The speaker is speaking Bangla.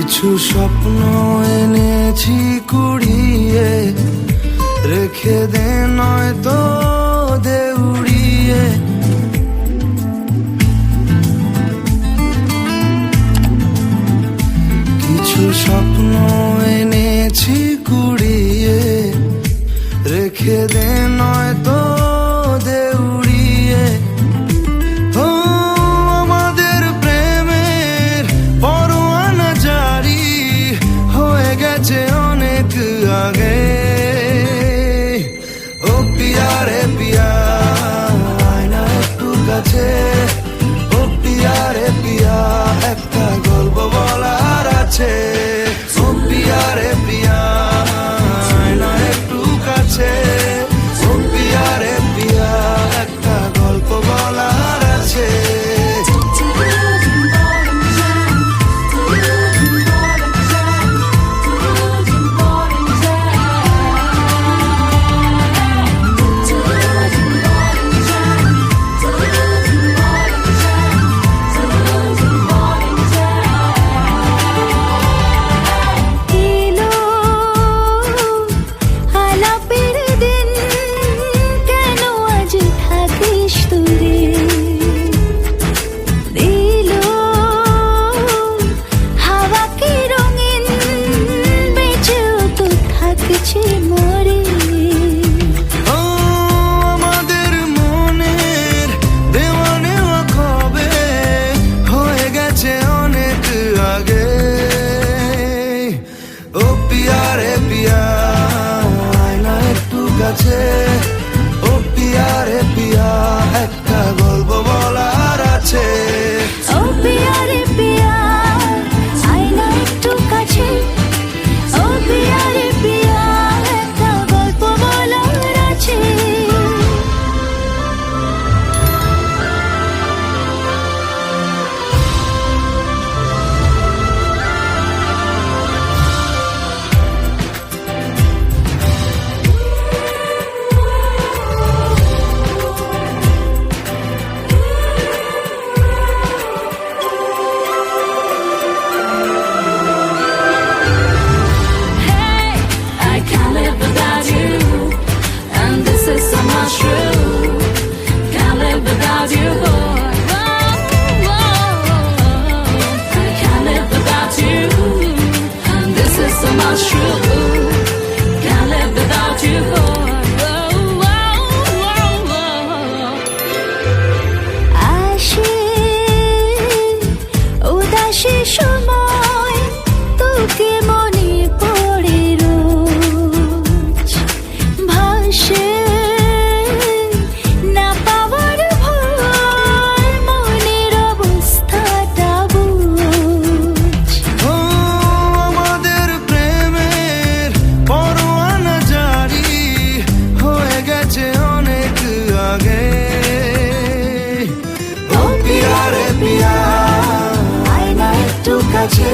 কিছু স্বপ্ন এনেছি কুড়িয়ে, রেখে দে নয়তো দে উড়িয়ে। কিছু স্বপ্ন এনেছি কুড়িয়ে, রেখে দে নয়তো দে উড়িয়ে। ও আমাদের প্রেমের পরোয়ানা জারি হয়ে গেছে অনেক আগে। ও পিয়া রে পিয়া, আয় না একটু কাছে। ও পিয়া রে পিয়া, একটা গল্প বলার আছে। ও পিয়া রে পিয়া, আয় না একটু কাছে। ও পিয়া রে পিয়া, একটা গল্প বলার আছে। ও পিয়া রে পিয়া, একটা গল্প বলার আছে। ও পিয়া রে পিয়া, আয় না একটু কাছে। ও পিয়া রে পিয়া, একটা গল্প বলার আছে। সময় তোকে মনে পড়ে রোজ, ভাসে না পাওয়ার ভয়, মনের অবস্থাটা বুঝ। ও আমাদের প্রেমের পরোয়ানা জারি হয়ে গেছে অনেক আগে। ও পিয়া রে পিয়া, একটু কাছে।